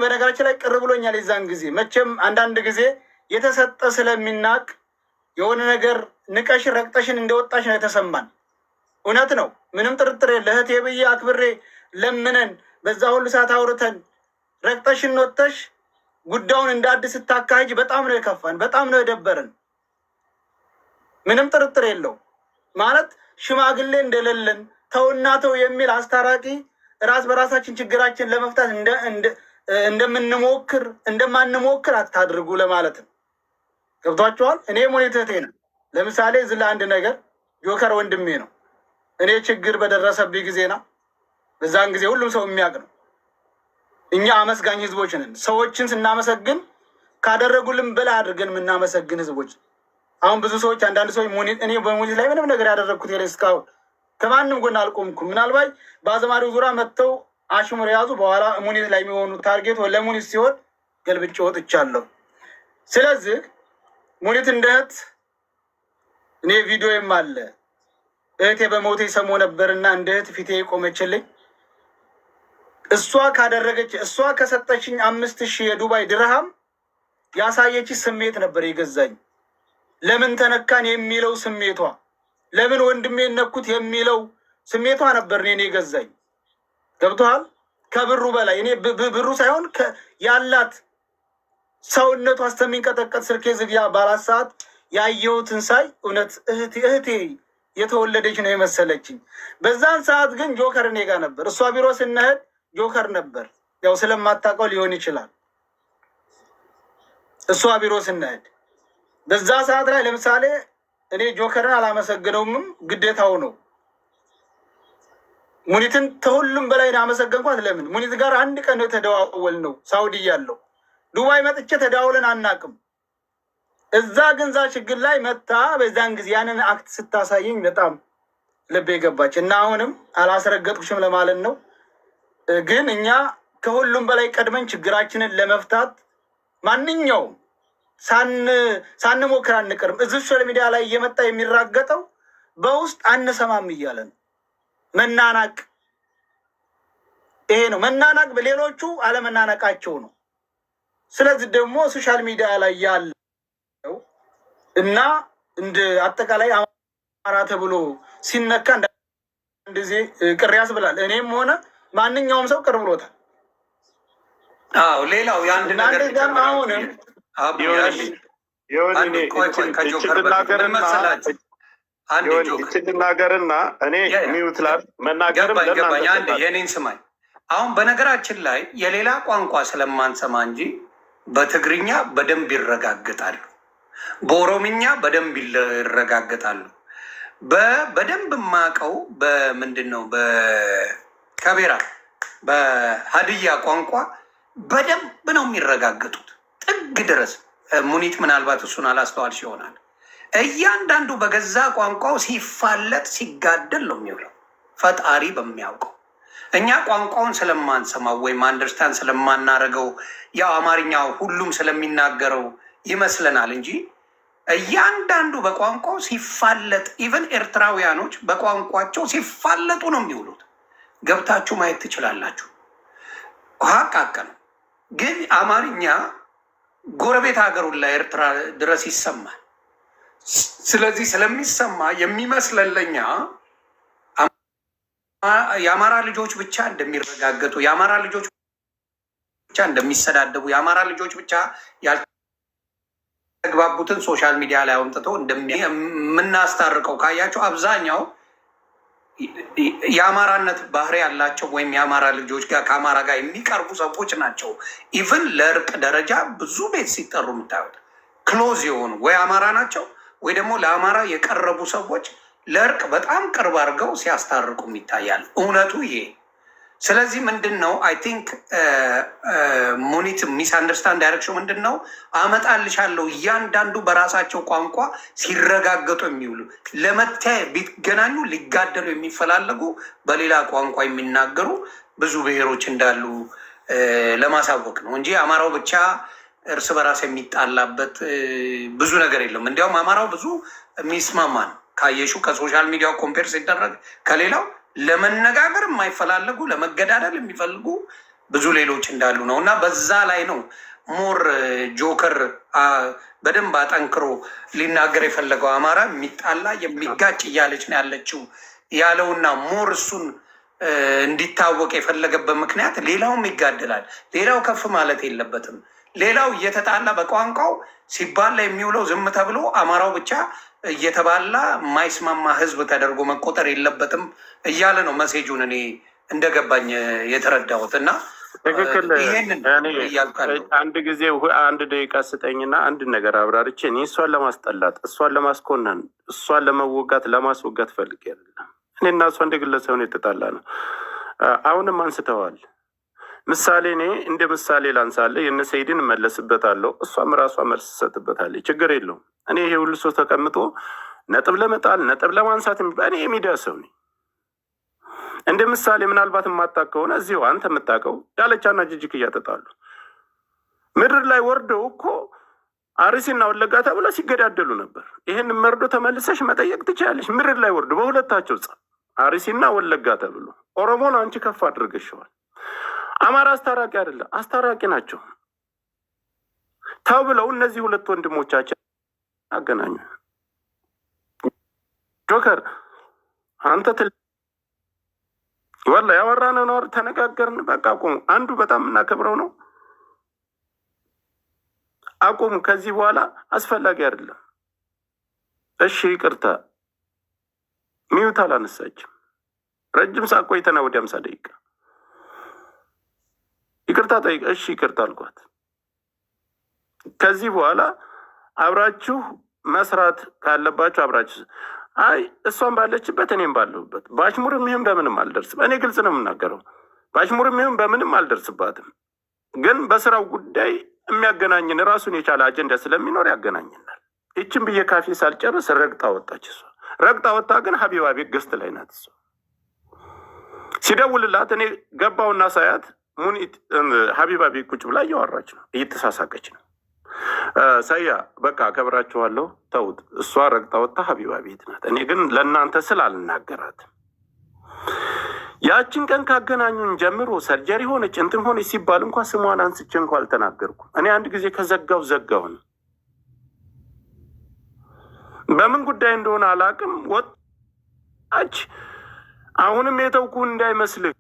በነገራችን ላይ ቅር ብሎኛል። የዛን ጊዜ መቼም አንዳንድ ጊዜ የተሰጠ ስለሚናቅ የሆነ ነገር ንቀሽን ረግጠሽን እንደወጣሽ ነው የተሰማን። እውነት ነው፣ ምንም ጥርጥር የለ። እህቴ ብዬ አክብሬ ለምነን በዛ ሁሉ ሰዓት አውርተን ረግጠሽን ወጥተሽ ጉዳዩን እንደ አዲስ ስታካሂጅ በጣም ነው የከፋን፣ በጣም ነው የደበረን። ምንም ጥርጥር የለው። ማለት ሽማግሌ እንደሌለን ተውና ተው የሚል አስታራቂ ራስ በራሳችን ችግራችን ለመፍታት እንደማንሞክር አታድርጉ ለማለት ነው። ገብቷችኋል? እኔ ሙኒት እህቴ ነው። ለምሳሌ እዚህ ለአንድ ነገር ጆከር ወንድሜ ነው። እኔ ችግር በደረሰብኝ ጊዜ ነው፣ በዛን ጊዜ ሁሉም ሰው የሚያውቅ ነው። እኛ አመስጋኝ ህዝቦች ነን። ሰዎችን ስናመሰግን ካደረጉልን በላይ አድርገን የምናመሰግን ህዝቦች። አሁን ብዙ ሰዎች አንዳንድ ሰዎች እኔ በሙኒት ላይ ምንም ነገር ያደረግኩት የለ፣ እስካሁን ከማንም ጎን አልቆምኩም። ምናልባት በአዝማሪው ዙሪያ መጥተው አሽሙር የያዙ በኋላ ሙኒት ላይ የሚሆኑ ታርጌት ለሙኒት ሲሆን ገልብጬ ወጥቻለሁ። ስለዚህ ሙኒት እንደ እህት እኔ ቪዲዮም አለ እህቴ በሞቴ ሰሞ ነበርና እንደ እህት ፊቴ የቆመችልኝ እሷ ካደረገች እሷ ከሰጠችኝ 5000 የዱባይ ድርሃም ያሳየች ስሜት ነበር የገዛኝ። ለምን ተነካን የሚለው ስሜቷ፣ ለምን ወንድሜ ነኩት የሚለው ስሜቷ ነበር እኔ የገዛኝ። ገብቶሃል? ከብሩ በላይ እኔ ብሩ ሳይሆን ያላት ሰውነቷ እስከሚንቀጠቀጥ ስልኬ ዝግያ ባላት ሰዓት ያየሁትን ሳይ እውነት እህቴ የተወለደች ነው የመሰለችኝ። በዛን ሰዓት ግን ጆከር እኔ ጋር ነበር። እሷ ቢሮ ስንሄድ ጆከር ነበር። ያው ስለማታውቀው ሊሆን ይችላል። እሷ ቢሮ ስንሄድ በዛ ሰዓት ላይ ለምሳሌ እኔ ጆከርን አላመሰግነውም፣ ግዴታው ነው። ሙኒትን ከሁሉም በላይ አመሰገንኳት። ለምን ሙኒት ጋር አንድ ቀን ነው የተደዋወል ነው ሳውዲ እያለሁ። ዱባይ መጥቼ ተደዋውለን አናቅም። እዛ ግንዛ ችግር ላይ መታ በዛን ጊዜ ያንን አክት ስታሳየኝ በጣም ልቤ ገባች እና አሁንም አላስረገጥኩሽም ለማለት ነው። ግን እኛ ከሁሉም በላይ ቀድመን ችግራችንን ለመፍታት ማንኛውም ሳንሞክር አንቀርም። እዚህ ሶሻል ሚዲያ ላይ እየመጣ የሚራገጠው በውስጥ አንሰማም እያለ ነው። መናናቅ ይሄ ነው መናናቅ፣ በሌሎቹ አለመናናቃቸው ነው። ስለዚህ ደግሞ ሶሻል ሚዲያ ላይ ያለው እና እንደ አጠቃላይ አማራ ተብሎ ሲነካ እንደዚህ ቅር ያስብላል። እኔም ሆነ ማንኛውም ሰው ቅር ብሎታል። አዎ ሌላው የአንድ ነገር ይችልናገርና እኔ ሚውትላል መናገርም የኔን ስማኝ። አሁን በነገራችን ላይ የሌላ ቋንቋ ስለማንሰማ እንጂ በትግርኛ በደንብ ይረጋግጣሉ፣ በኦሮምኛ በደንብ ይረጋግጣሉ። በደንብ የማውቀው በምንድን ነው በከቤራ በሀድያ ቋንቋ በደንብ ነው የሚረጋገጡት ጥግ ድረስ። ሙኒት ምናልባት እሱን አላስተዋልሽ ይሆናል። እያንዳንዱ በገዛ ቋንቋው ሲፋለጥ ሲጋደል ነው የሚውለው፣ ፈጣሪ በሚያውቀው። እኛ ቋንቋውን ስለማንሰማው ወይም አንደርስታንድ ስለማናረገው ያው አማርኛ ሁሉም ስለሚናገረው ይመስለናል እንጂ እያንዳንዱ በቋንቋው ሲፋለጥ፣ ኢቨን ኤርትራውያኖች በቋንቋቸው ሲፋለጡ ነው የሚውሉት። ገብታችሁ ማየት ትችላላችሁ። ሀቃቅ ነው። ግን አማርኛ ጎረቤት ሀገሩን ላይ ኤርትራ ድረስ ይሰማል። ስለዚህ ስለሚሰማ የሚመስለለኛ የአማራ ልጆች ብቻ እንደሚረጋገጡ፣ የአማራ ልጆች ብቻ እንደሚሰዳደቡ፣ የአማራ ልጆች ብቻ ያልተግባቡትን ሶሻል ሚዲያ ላይ አውጥተው የምናስታርቀው ካያቸው አብዛኛው የአማራነት ባህሪ ያላቸው ወይም የአማራ ልጆች ጋር ከአማራ ጋር የሚቀርቡ ሰዎች ናቸው። ኢቭን ለእርቅ ደረጃ ብዙ ቤት ሲጠሩ የምታዩት ክሎዝ የሆኑ ወይ አማራ ናቸው ወይ ደግሞ ለአማራ የቀረቡ ሰዎች ለእርቅ በጣም ቅርብ አድርገው ሲያስታርቁም ይታያል። እውነቱ ይሄ። ስለዚህ ምንድን ነው አይ ቲንክ ሙኒት ሚስ አንደርስታንድ ያደረግሽው ምንድን ነው፣ አመጣልሻለሁ እያንዳንዱ በራሳቸው ቋንቋ ሲረጋገጡ የሚውሉ ለመታየት ቢገናኙ ሊጋደሉ የሚፈላለጉ በሌላ ቋንቋ የሚናገሩ ብዙ ብሔሮች እንዳሉ ለማሳወቅ ነው እንጂ አማራው ብቻ እርስ በራስ የሚጣላበት ብዙ ነገር የለም። እንዲያውም አማራው ብዙ የሚስማማ ነው። ካየሹ ከሶሻል ሚዲያው ኮምፔር ሲደረግ ከሌላው ለመነጋገር የማይፈላለጉ ለመገዳደል የሚፈልጉ ብዙ ሌሎች እንዳሉ ነው። እና በዛ ላይ ነው ሞር ጆከር በደንብ አጠንክሮ ሊናገር የፈለገው አማራ የሚጣላ የሚጋጭ እያለች ነው ያለችው ያለውና ሞር እሱን እንዲታወቅ የፈለገበት ምክንያት ሌላውም ይጋደላል። ሌላው ከፍ ማለት የለበትም። ሌላው እየተጣላ በቋንቋው ሲባላ የሚውለው ዝም ተብሎ አማራው ብቻ እየተባላ የማይስማማ ህዝብ ተደርጎ መቆጠር የለበትም እያለ ነው መሴጁን እኔ እንደገባኝ የተረዳሁት። እና ትክክል። አንድ ጊዜ አንድ ደቂቃ ስጠኝና አንድ ነገር አብራርቼ እኔ እሷን ለማስጠላት እሷን ለማስኮነን እሷን ለማስወጋት ፈልጌ አይደለም። እኔና እሷ እንደ ግለሰብ ነው የተጣላ ነው። አሁንም አንስተዋል። ምሳሌ እኔ እንደ ምሳሌ ላንሳለ የእነ ሰይድን እመለስበታለሁ፣ እሷም ራሷ መልስ ትሰጥበታለች። ችግር የለውም። እኔ ይሄ ሁሉ ሰው ተቀምጦ ነጥብ ለመጣል ነጥብ ለማንሳት እኔ የሚዲያ ሰው ነኝ። እንደ ምሳሌ ምናልባት የማታውቅ ከሆነ እዚሁ አንተ የምታውቀው ዳለቻና ጅጅክ እያጠጣሉ ምድር ላይ ወርደው እኮ አርሲና ወለጋ ተብሎ ሲገዳደሉ ነበር። ይህን መርዶ ተመልሰሽ መጠየቅ ትችላለሽ። ምድር ላይ ወርዶ በሁለታቸው ጸብ አርሲና ወለጋ ተብሎ ኦሮሞን አንቺ ከፍ አድርገሽዋል። አማራ አስታራቂ አይደለም፣ አስታራቂ ናቸው ተብለው እነዚህ ሁለት ወንድሞቻችን አገናኙ። ጆከር አንተ ወላ ያወራነው ነው፣ ተነጋገርን፣ በቃ አቁሙ። አንዱ በጣም እናከብረው ነው፣ አቁሙ። ከዚህ በኋላ አስፈላጊ አይደለም። እሺ ይቅርታ። ሚዩት አላነሳችም። ረጅም ሰዓት ቆይተና ወደ 50 ደቂቃ ይቅርታ ጠይቅ። እሺ ይቅርታ አልኳት። ከዚህ በኋላ አብራችሁ መስራት ካለባችሁ አብራችሁ። አይ እሷን ባለችበት እኔም ባለሁበት፣ በአሽሙርም ይሁን በምንም አልደርስም። እኔ ግልጽ ነው የምናገረው። በአሽሙርም ይሁን በምንም አልደርስባትም። ግን በስራው ጉዳይ የሚያገናኝን ራሱን የቻለ አጀንዳ ስለሚኖር ያገናኝናል። ይችን ብዬ ካፌ ሳልጨርስ ረግጣ ወጣች። እሷ ረግጣ ወጣ። ግን ሀቢባ ቤት ገስት ላይ ናት። እሷ ሲደውልላት እኔ ገባውና ሳያት ሙኒት ሀቢባ ቤት ቁጭ ብላ እያወራች ነው፣ እየተሳሳቀች ነው። ሰያ በቃ አከብራችኋለሁ፣ ተውት። እሷ ረግጣ ወጣ፣ ሀቢባ ቤት ናት። እኔ ግን ለእናንተ ስል አልናገራትም። ያችን ቀን ካገናኙን ጀምሮ ሰርጀሪ ሆነች እንትን ሆነች ሲባል እንኳ ስሟን አንስቼ እንኳ አልተናገርኩም። እኔ አንድ ጊዜ ዘጋውን በምን ጉዳይ እንደሆነ አላውቅም። ወጣች። አሁንም የተውኩ እንዳይመስልህ፣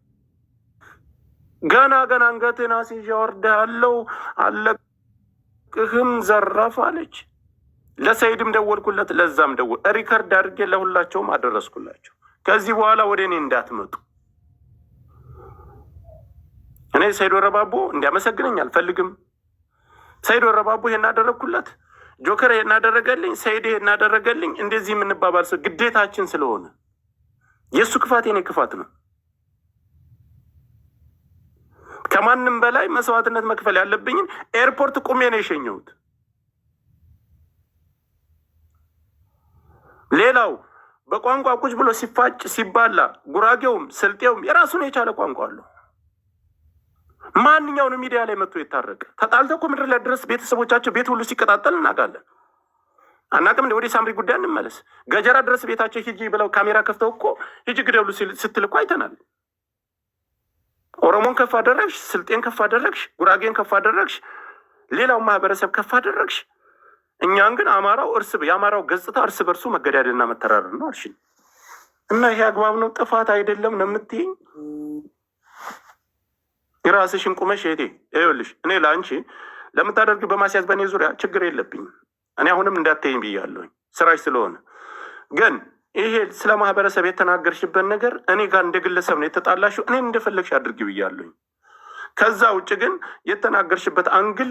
ገና አንገቴን አስይዤ አወርድሃለሁ፣ አለቅህም፣ ዘራፍ አለች። ለሰይድም ደወልኩለት፣ ለዛም ሪከርድ አድርጌ ለሁላቸውም አደረስኩላቸው። ከዚህ በኋላ ወደ እኔ እንዳትመጡ። እኔ ሰይድ ወረባቦ እንዲያመሰግነኝ አልፈልግም። ሰይድ ወረባቦ ይሄን አደረግኩለት፣ ጆከር ይሄን አደረገልኝ፣ ሰይድ ይሄን አደረገልኝ፣ እንደዚህ የምንባባል ሰው ግዴታችን ስለሆነ የእሱ ክፋት የኔ ክፋት ነው። ከማንም በላይ መስዋዕትነት መክፈል ያለብኝን ኤርፖርት ቁሜ ነው የሸኘሁት። ሌላው በቋንቋ ቁጭ ብሎ ሲፋጭ ሲባላ፣ ጉራጌውም ስልጤውም የራሱን የቻለ ቋንቋ አለው። ማንኛውንም ሚዲያ ላይ መጥቶ የታረቀ ተጣልተው እኮ ምድር ላይ ድረስ ቤተሰቦቻቸው ቤት ሁሉ ሲቀጣጠል እናውቃለን። አናውቅም? ወደ ሳምሪ ጉዳይ እንመለስ። ገጀራ ድረስ ቤታቸው ሂጂ ብለው ካሜራ ከፍተው እኮ ሂጂ ግደሉ ስትል እኮ አይተናል። ኦሮሞን ከፍ አደረግሽ፣ ስልጤን ከፍ አደረግሽ፣ ጉራጌን ከፍ አደረግሽ፣ ሌላውን ማህበረሰብ ከፍ አደረግሽ። እኛን ግን የአማራው ገጽታ እርስ በርሱ መገዳደልና መተራረር ነው አልሽኝ። እና ይሄ አግባብ ነው? ጥፋት አይደለም ነው የምትይኝ? የራስሽን ቁመሽ እህቴ፣ ይኸውልሽ እኔ ለአንቺ ለምታደርግ በማስያዝ በእኔ ዙሪያ ችግር የለብኝም። እኔ አሁንም እንዳትይኝ ብያለሁኝ፣ ስራሽ ስለሆነ። ግን ይሄ ስለ ማህበረሰብ የተናገርሽበት ነገር እኔ ጋር እንደ ግለሰብ ነው የተጣላሽው። እኔን እንደፈለግሽ አድርጊ ብያለሁኝ። ከዛ ውጭ ግን የተናገርሽበት አንግል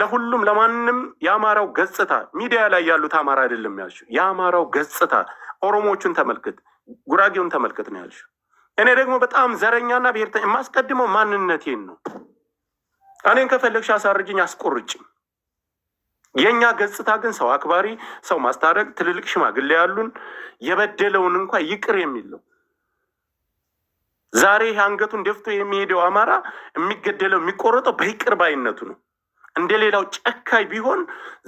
ለሁሉም ለማንም የአማራው ገጽታ ሚዲያ ላይ ያሉት አማራ አይደለም ያልሽው፣ የአማራው ገጽታ ኦሮሞዎቹን ተመልከት፣ ጉራጌውን ተመልከት ነው ያልሽው። እኔ ደግሞ በጣም ዘረኛና ብሔርተኛ የማስቀድመው ማንነቴን ነው። እኔን ከፈለግሽ አሳርጅኝ፣ አስቆርጭኝ። የእኛ ገጽታ ግን ሰው አክባሪ፣ ሰው ማስታረቅ፣ ትልልቅ ሽማግሌ ያሉን የበደለውን እንኳ ይቅር የሚለው ዛሬ አንገቱን ደፍቶ የሚሄደው አማራ የሚገደለው የሚቆረጠው በይቅር ባይነቱ ነው። እንደ ሌላው ጨካኝ ቢሆን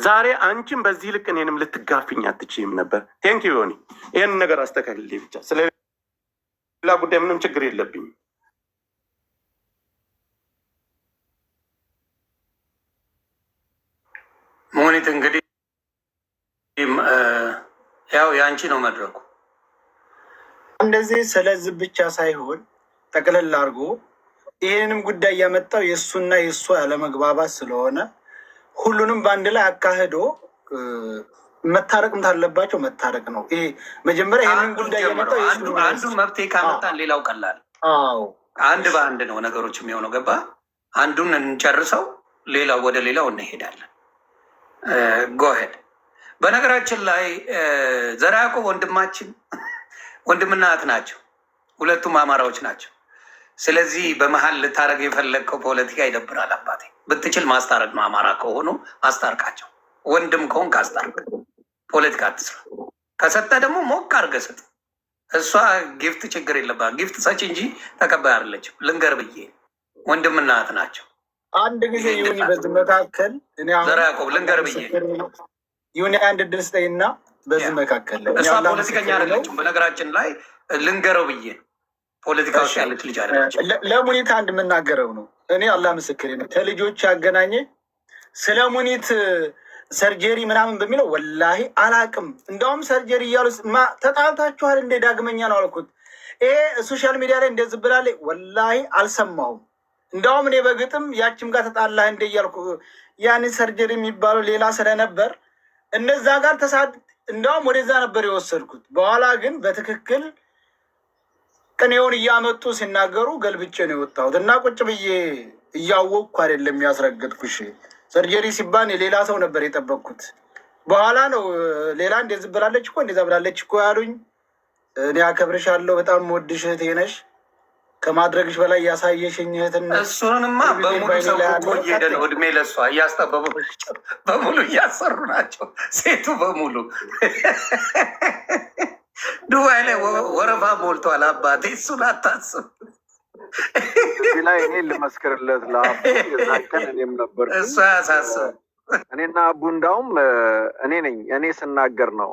ዛሬ አንቺም በዚህ ልክ እኔንም ልትጋፍኝ አትችይም ነበር። ቴንክ ዩ ዮኒ፣ ይህን ነገር አስተካክልልኝ ብቻ። ስለሌላ ጉዳይ ምንም ችግር የለብኝም። ሞኒት እንግዲህ ያው የአንቺ ነው መድረኩ። እንደዚህ ስለዚህ ብቻ ሳይሆን ጠቅለል አድርጎ ይህንም ጉዳይ ያመጣው የእሱና የእሷ ያለመግባባት ስለሆነ ሁሉንም በአንድ ላይ አካሂዶ መታረቅም ታለባቸው መታረቅ ነው። ይሄ መጀመሪያ ይህንን ጉዳይ ያመጣው አንዱን መፍትሄ ካመጣን ሌላው ቀላል። አንድ በአንድ ነው ነገሮች የሚሆነው። ገባ? አንዱን እንጨርሰው፣ ሌላው ወደ ሌላው እንሄዳለን። ጎሄድ። በነገራችን ላይ ዘርዓ ያዕቆብ ወንድማችን ወንድምና እህት ናቸው። ሁለቱም አማራዎች ናቸው። ስለዚህ በመሀል ልታረግ የፈለግከው ፖለቲካ ይደብራል። አባቴ ብትችል ማስታረቅ ነው። አማራ ከሆኑ አስታርቃቸው። ወንድም ከሆንክ አስታርቅ። ፖለቲካ አትስራ። ከሰጠ ደግሞ ሞቅ አድርገህ ስጥ። እሷ ጊፍት ችግር የለባት። ጊፍት ሰጪ እንጂ ተቀባይ አይደለችም። ልንገር ብዬ ወንድምና እህት ናቸው። አንድ ጊዜ ዩኒ በዚህ መካከል ዘራ ያዕቆብ ልንገር ብዬ ዩኒ አንድ ድል ስጠኝና በዚህ መካከል እሷ ፖለቲከኛ አይደለችም። በነገራችን ላይ ልንገረው ብዬ ፖለቲካ ውስጥ ያለች ልጅ አይደለችም። ለሙኒት አንድ የምናገረው ነው። እኔ አላህ ምስክሬ ነው። ከልጆች ያገናኘ ስለ ሙኒት ሰርጀሪ ምናምን በሚለው ወላሂ አላቅም። እንደውም ሰርጀሪ እያሉ ተጣልታችኋል እንደ ዳግመኛ ነው አልኩት። ይሄ ሶሻል ሚዲያ ላይ እንደዚህ ብላለች። ወላሂ አልሰማሁም። እንደውም እኔ በግጥም ያችም ጋር ተጣላህ እንደ እያልኩ ያን ሰርጀሪ የሚባለው ሌላ ስለነበር እነዛ ጋር እንደውም ወደዛ ነበር የወሰድኩት። በኋላ ግን በትክክል ቅኔውን እያመጡ ሲናገሩ ገልብጬ ነው የወጣሁት እና ቁጭ ብዬ እያወቅኩ አይደለም ያስረገጥኩሽ። ሰርጀሪ ሲባል የሌላ ሰው ነበር የጠበቅኩት። በኋላ ነው ሌላ እንደዚህ ብላለች እኮ እንደዛ ብላለች እኮ ያሉኝ። እኔ አከብርሻለሁ፣ በጣም ወድሽ እህቴ ነሽ፣ ከማድረግሽ በላይ ያሳየሽኝ እህትነት። እሱንማ በሙሉ ሰው እኮ እየሄደ ነው። እድሜ ለሷ እያስጠበቡ በሙሉ እያሰሩ ናቸው። ሴቱ በሙሉ ዱባይ ላይ ወረፋ ሞልቷል። አባቴ እሱን አታስብ። እዚህ ላይ እኔ ልመስክርለት ለአቡ የዛን ቀን እኔም ነበር። እሱ አያሳስብ። እኔና አቡ እንዳውም እኔ ስናገር ነው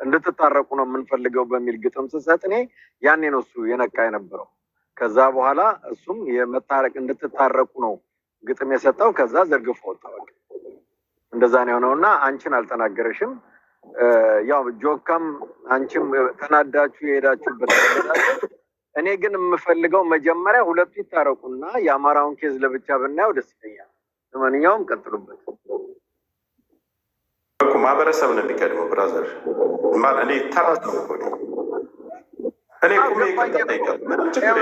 እንድትታረቁ ነው የምንፈልገው በሚል ግጥም ስሰጥ እኔ ያኔ ነው እሱ የነቃ የነበረው። ከዛ በኋላ እሱም የመታረቅ እንድትታረቁ ነው ግጥም የሰጠው። ከዛ ዘርግፎ ወጣ። እንደዛ ነው የሆነው እና አንቺን አልተናገረሽም። ያው ጆካም አንቺም ተናዳችሁ የሄዳችሁበት። እኔ ግን የምፈልገው መጀመሪያ ሁለቱ ይታረቁና የአማራውን ኬዝ ለብቻ ብናየው ደስ ይለኛል። ለማንኛውም ቀጥሉበት። ማህበረሰብ ነው የሚቀድመው። ብራዘር እኔ ተራት ነው እኔ ቁሜ ይቅርታ ጠይቃለሁ። ምንም ችግር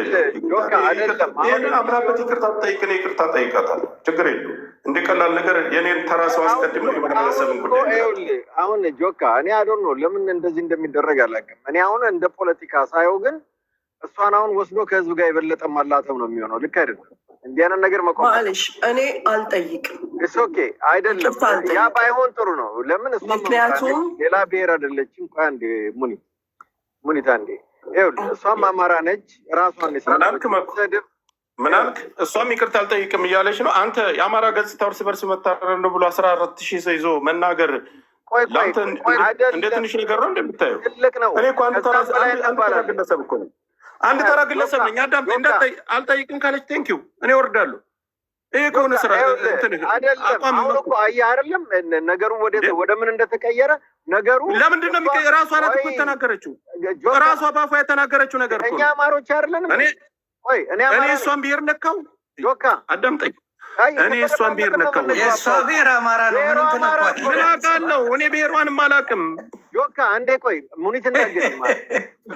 የለም። አምናበት ይቅርታ ጠይቅ፣ እኔ ይቅርታ ጠይቃታለሁ። ችግር የለም። እንደ ቀላል ነገር የኔን ተራ ሰው አስቀድመው የማህበረሰብን ጉዳይ አሁን ጆካ እኔ አዶን ነው ለምን እንደዚህ እንደሚደረግ አላውቅም። እኔ አሁን እንደ ፖለቲካ ሳየው ግን እሷን አሁን ወስዶ ከህዝብ ጋር የበለጠ ማላተም ነው የሚሆነው። ልክ አይደለም። እንዲህ አይነት ነገር መቆም ማለሽ እኔ አልጠይቅም። ኦኬ አይደለም። ያ ባይሆን ጥሩ ነው። ለምን እሷ ምክንያቱም ሌላ ብሔር አይደለችም። ቆይ አንዴ ሙኒት አንዴ ይኸውልህ፣ እሷም አማራ ነች። ራሷን ምን አልክ? እሷም ይቅርታ አልጠይቅም እያለች ነው። አንተ የአማራ ገጽታ እርስ በርስ መታረር ነው ብሎ 14,000 ሰው ይዞ መናገር ለአንተ እንደ ትንሽ ነገር ነው እንደምታየው? ትልቅ ነው። እኔ እኮ አንድ ተራ ግለሰብ እኮ ነው። አንድ ተራ ግለሰብ ነኝ። አልጠይቅም ካለች ቴንኪው እኔ ወርዳለሁ። ይሄ ከሆነ ስራ አቋም እኮ አየህ አይደለም ነገሩ ወደ ምን እንደተቀየረ ነገሩ ለምንድን ነው የሚቀየር? ራሷ ናት እኮ የተናገረችው። ራሷ ባፏ የተናገረችው ነገር እኮ እኛ አማሮች አይደለንም። እኔ እሷን ብሔር ነካው? ጆካ አዳምጠኝ። እኔ እሷን ብሔር ነካው? የእሷ ብሔር አማራ ነው። ምንም ትነኳል? ምን አውቃለሁ እኔ ብሔሯንም አላውቅም። ጆካ አንዴ ቆይ ሙኒት እናገር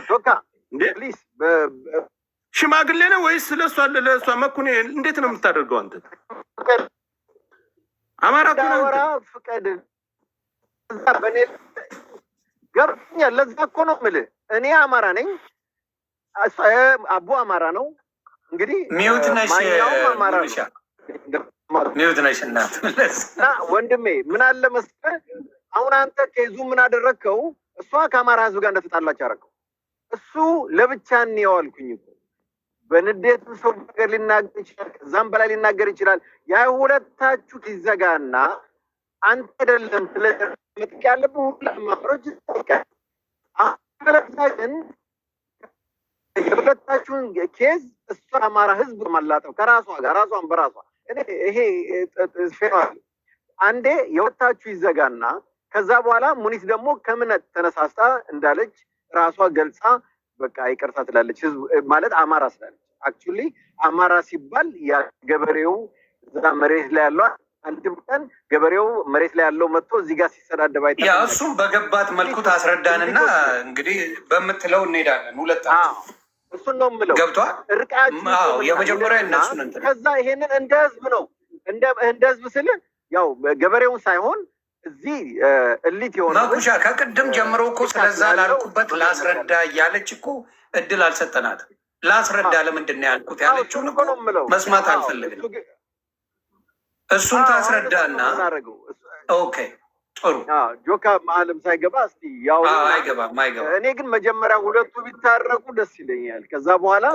ጆካ ፕሊዝ ሽማግሌ ነው ወይስ ለእሷ መኩኔ እንዴት ነው የምታደርገው አንተ? አማራ ፍቀድ በኔ ገብቶኛል። ለዛ እኮ ነው የምልህ እኔ አማራ ነኝ፣ አቡ አማራ ነው። እንግዲህ ሚውት ነሽ ሚውት ነሽ እናት እና ወንድሜ ምን አለ መሰለህ አሁን አንተ ከይዙ ምን አደረግከው? እሷ ከአማራ ህዝብ ጋር እንደተጣላች አደረገው። እሱ ለብቻ እንየው አልኩኝ እኮ በንዴት ሰው ነገር ሊናገር ይችላል፣ ከዛም በላይ ሊናገር ይችላል። ያ ሁለታችሁ ይዘጋና አንተ አይደለም ስለመጥቅ ያለብህ ሁሉ አማሮች ይጠይቃል። ግን የሁለታችሁን ኬዝ እሷ አማራ ህዝብ ማላጠው ከራሷ ጋር ራሷን በራሷ ይሄ ፌራል አንዴ የወታችሁ ይዘጋና ከዛ በኋላ ሙኒት ደግሞ ከእምነት ተነሳስታ እንዳለች ራሷ ገልጻ በቃ ይቅርታ ትላለች። ህዝብ ማለት አማራ ስላለች አክቹሊ አማራ ሲባል ያ ገበሬው እዛ መሬት ላይ ያለው አንድም ቀን ገበሬው መሬት ላይ ያለው መጥቶ እዚህ ጋር ሲሰዳደብ አይተናል። ያ እሱም በገባት መልኩ ታስረዳንና እንግዲህ በምትለው እንሄዳለን። ሁለታችን እሱን ነው የምለው። ገብቷል። እርቃችሁ የመጀመሪያ እነሱን እንትን ከዛ ይሄንን እንደ ህዝብ ነው እንደ ህዝብ ስል ያው ገበሬውን ሳይሆን እዚህ እሊት የሆነ ማኩሻ ከቅድም ጀምሮ እኮ ስለዛ ላልኩበት ላስረዳ እያለች እኮ እድል አልሰጠናትም። ላስረዳ ለምንድን ነው ያልኩት ያለችውን እኮ መስማት አልፈልግም። እሱን ታስረዳና ኦኬ ጥሩ ጆካ መሀልም ሳይገባ እስቲ ያው አይገባም። እኔ ግን መጀመሪያ ሁለቱ ቢታረቁ ደስ ይለኛል። ከዛ በኋላ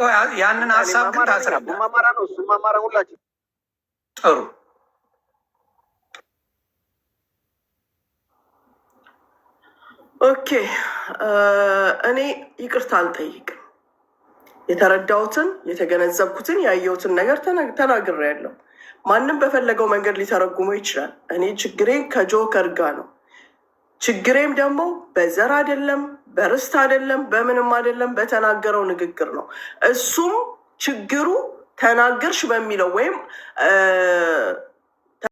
ያንን ሀሳብ ግን ታስረዳ። አማራ ነው እሱም አማራ ሁላችን ጥሩ ኦኬ። እኔ ይቅርታ አልጠይቅም። የተረዳሁትን የተገነዘብኩትን ያየሁትን ነገር ተናግሬያለሁ። ማንም በፈለገው መንገድ ሊተረጉመው ይችላል። እኔ ችግሬን ከጆከር ጋር ነው። ችግሬም ደግሞ በዘር አይደለም፣ በርስት አይደለም፣ በምንም አይደለም፣ በተናገረው ንግግር ነው። እሱም ችግሩ ተናገርሽ በሚለው ወይም